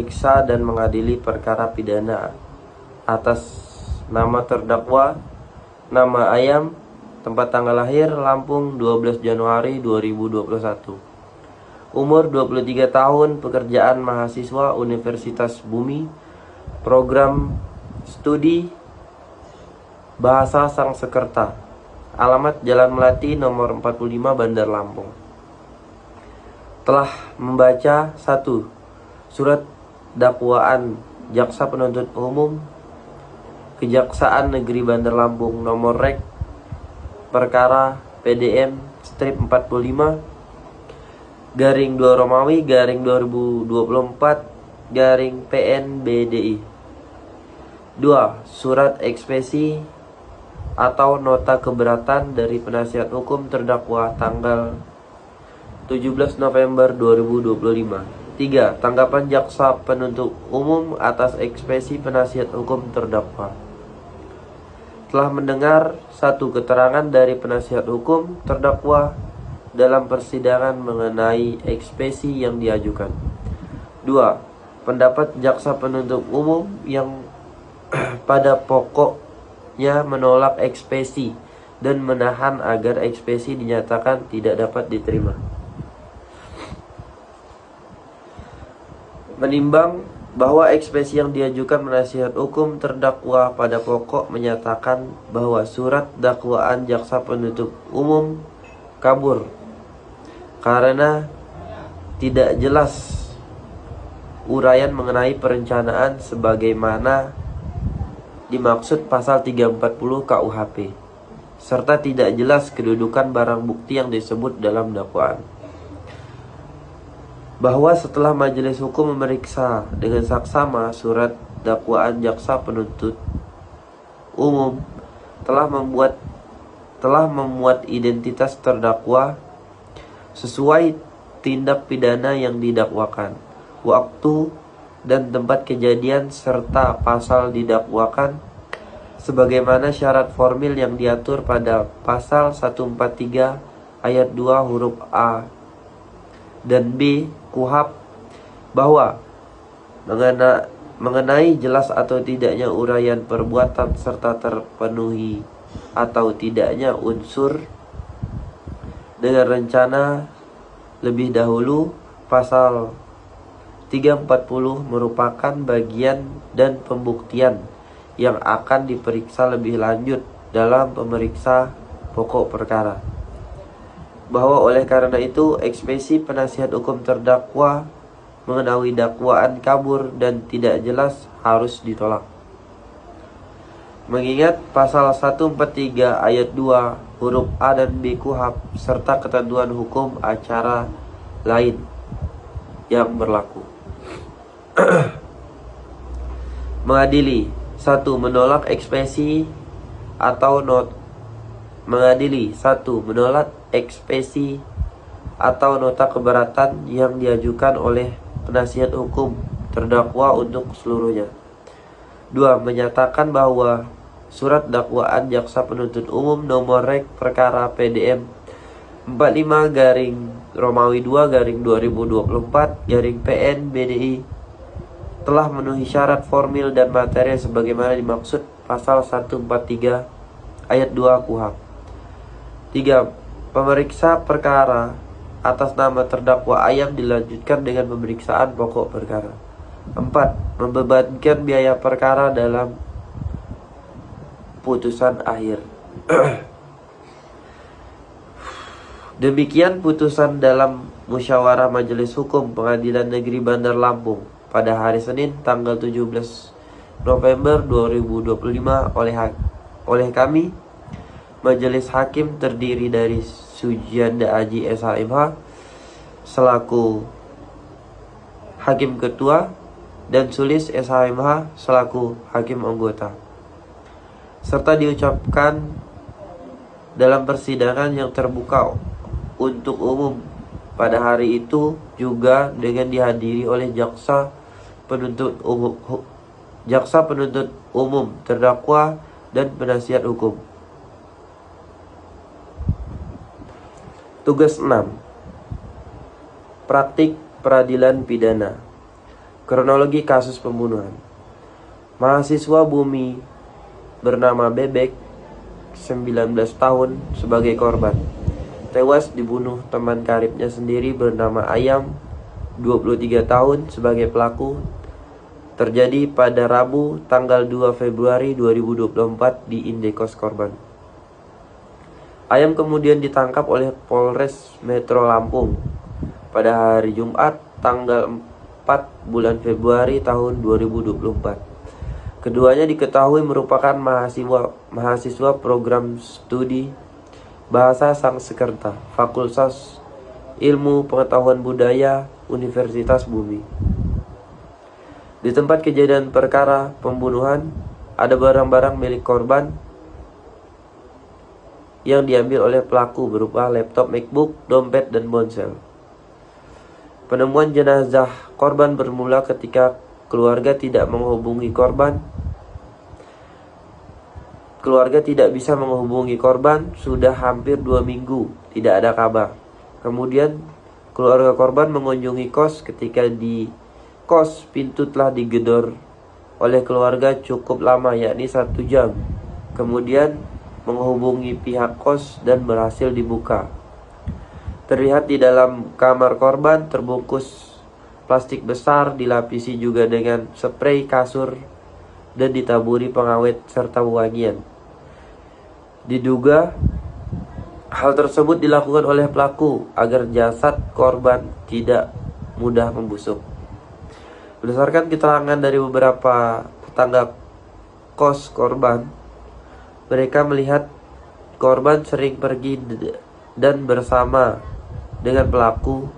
Periksa dan mengadili perkara pidana atas nama terdakwa, nama ayam, tempat tanggal lahir Lampung 12 Januari 2021. Umur 23 tahun, pekerjaan mahasiswa Universitas Bumi, program studi Bahasa Sangsekerta. Alamat Jalan Melati nomor 45 Bandar Lampung. Telah membaca 1. Surat dakwaan Jaksa Penuntut Umum Kejaksaan Negeri Bandar Lampung nomor Rek perkara PDM strip 45 garing 2 Romawi garing 2024 garing PNBDI. 2. Surat ekspesi atau nota keberatan dari penasihat hukum terdakwa tanggal 17 November 2025. 3. Tanggapan Jaksa Penuntut Umum atas ekspesi penasihat hukum terdakwa. Telah mendengar 1. Keterangan dari penasihat hukum terdakwa dalam persidangan mengenai ekspesi yang diajukan. 2. Pendapat Jaksa Penuntut Umum yang pada pokoknya menolak ekspesi dan menahan agar ekspesi dinyatakan tidak dapat diterima. Menimbang bahwa ekspesi yang diajukan penasihat hukum terdakwa pada pokok menyatakan bahwa surat dakwaan Jaksa Penuntut Umum kabur karena tidak jelas uraian mengenai perencanaan sebagaimana dimaksud pasal 340 KUHP, serta tidak jelas kedudukan barang bukti yang disebut dalam dakwaan. Bahwa setelah majelis hukum memeriksa dengan saksama surat dakwaan Jaksa Penuntut Umum telah memuat identitas terdakwa sesuai tindak pidana yang didakwakan, waktu dan tempat kejadian serta pasal didakwakan sebagaimana syarat formil yang diatur pada pasal 143 ayat 2 huruf A dan B KUHP, bahwa mengenai jelas atau tidaknya uraian perbuatan serta terpenuhi atau tidaknya unsur dengan rencana lebih dahulu, pasal 340 merupakan bagian dan pembuktian yang akan diperiksa lebih lanjut dalam pemeriksa pokok perkara. Bahwa oleh karena itu ekspesi penasihat hukum terdakwa mengenai dakwaan kabur dan tidak jelas harus ditolak. Mengingat pasal 143 ayat 2 huruf A dan B KUHP serta ketentuan hukum acara lain yang berlaku. Mengadili 1. Menolak ekspesi atau menolak ekspesi atau nota keberatan yang diajukan oleh penasihat hukum terdakwa untuk seluruhnya. 2. Menyatakan bahwa surat dakwaan Jaksa Penuntut Umum nomor Rek perkara PDM 45 garing Romawi 2 garing 2024 garing PNBDI telah memenuhi syarat formil dan material sebagaimana dimaksud pasal 143 ayat 2 KUHP. 3. Pemeriksa perkara atas nama terdakwa ayam dilanjutkan dengan pemeriksaan pokok perkara. 4. Membebankan biaya perkara dalam putusan akhir. Demikian putusan dalam musyawarah Majelis Hukum Pengadilan Negeri Bandar Lampung pada hari Senin tanggal 17 November 2025 oleh kami, Majelis Hakim terdiri dari Sujianda Aji SHMH selaku Hakim Ketua dan Sulis SHMH selaku Hakim Anggota, serta diucapkan dalam persidangan yang terbuka untuk umum pada hari itu juga dengan dihadiri oleh Jaksa Penuntut Umum terdakwa dan penasihat hukum. Tugas 6. Praktik peradilan pidana. Kronologi kasus pembunuhan. Mahasiswa Bumi bernama Bebek, 19 tahun, sebagai korban. Tewas dibunuh teman karibnya sendiri bernama Ayam, 23 tahun, sebagai pelaku. Terjadi pada Rabu tanggal 2 Februari 2024 di indekos korban. Ayam kemudian ditangkap oleh Polres Metro Lampung pada hari Jumat tanggal 4 bulan Februari tahun 2024. Keduanya diketahui merupakan mahasiswa program studi Bahasa Sanskerta Fakultas Ilmu Pengetahuan Budaya Universitas Bumi. Di tempat kejadian perkara pembunuhan ada barang-barang milik korban yang diambil oleh pelaku berupa laptop MacBook, dompet, dan ponsel. Penemuan jenazah korban bermula ketika keluarga tidak menghubungi korban. Keluarga tidak bisa menghubungi korban sudah hampir 2 minggu, tidak ada kabar. Kemudian keluarga korban mengunjungi kos. Ketika di kos, pintu telah digedor oleh keluarga cukup lama, yakni 1 jam. Kemudian menghubungi pihak kos dan berhasil dibuka. Terlihat di dalam kamar korban terbungkus plastik besar, dilapisi juga dengan spray kasur dan ditaburi pengawet serta wangian. Diduga hal tersebut dilakukan oleh pelaku agar jasad korban tidak mudah membusuk. Berdasarkan keterangan dari beberapa tetangga kos korban, mereka melihat korban sering pergi dan bersama dengan pelaku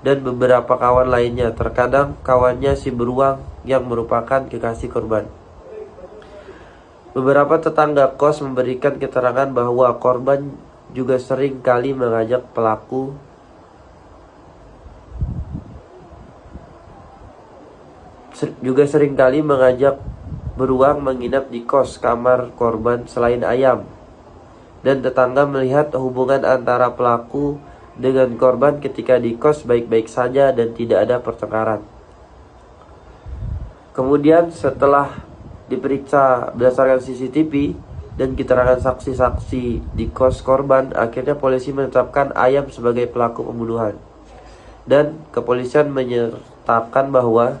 dan beberapa kawan lainnya. Terkadang kawannya si beruang yang merupakan kekasih korban. Beberapa tetangga kos memberikan keterangan bahwa korban juga sering kali mengajak beruang menginap di kos kamar korban selain Ayam. Dan tetangga melihat hubungan antara pelaku dengan korban ketika di kos baik-baik saja dan tidak ada pertengkaran. Kemudian setelah diperiksa berdasarkan CCTV dan keterangan saksi-saksi di kos korban, akhirnya polisi menetapkan Ayam sebagai pelaku pembunuhan. Dan kepolisian menyatakan bahwa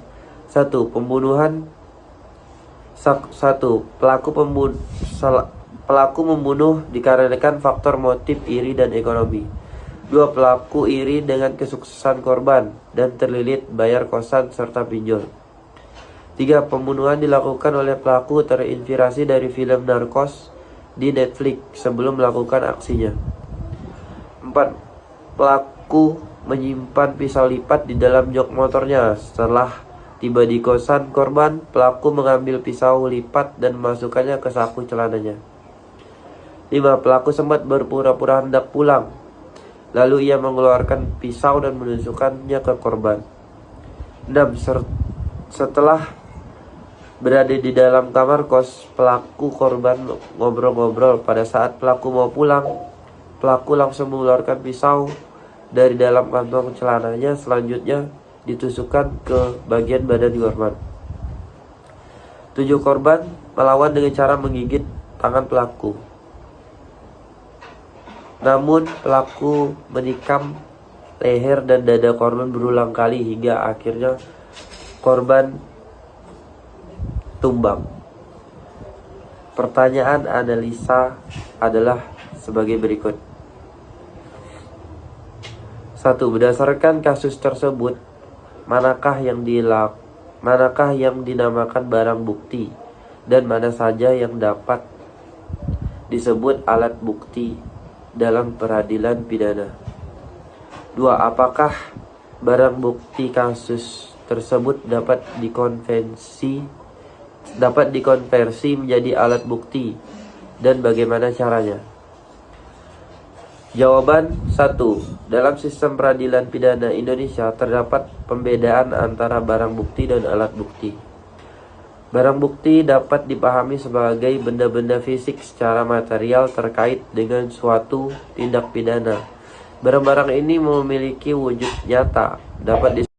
pelaku membunuh dikarenakan faktor motif iri dan ekonomi. 2, pelaku iri dengan kesuksesan korban dan terlilit bayar kosan serta pinjol. 3, pembunuhan dilakukan oleh pelaku terinspirasi dari film Narcos di Netflix sebelum melakukan aksinya. 4, pelaku menyimpan pisau lipat di dalam jok motornya. Setelah tiba di kosan korban, pelaku mengambil pisau lipat dan memasukkannya ke saku celananya. 5, pelaku sempat berpura-pura hendak pulang. Lalu ia mengeluarkan pisau dan menusukkannya ke korban. 6, setelah berada di dalam kamar kos, pelaku korban ngobrol-ngobrol. Pada saat pelaku mau pulang, pelaku langsung mengeluarkan pisau dari dalam kantong celananya. Selanjutnya ditusukkan ke bagian badan korban. 7, korban melawan dengan cara menggigit tangan pelaku. Namun pelaku menikam leher dan dada korban berulang kali hingga akhirnya korban tumbang. Pertanyaan analisa adalah sebagai berikut. 1. Berdasarkan kasus tersebut, manakah yang dinamakan barang bukti dan mana saja yang dapat disebut alat bukti dalam peradilan pidana? 2. Apakah barang bukti kasus tersebut dapat dikonversi menjadi alat bukti dan bagaimana caranya? Jawaban 1. Dalam sistem peradilan pidana Indonesia terdapat pembedaan antara barang bukti dan alat bukti. Barang bukti dapat dipahami sebagai benda-benda fisik secara material terkait dengan suatu tindak pidana. Barang-barang ini memiliki wujud nyata, dapat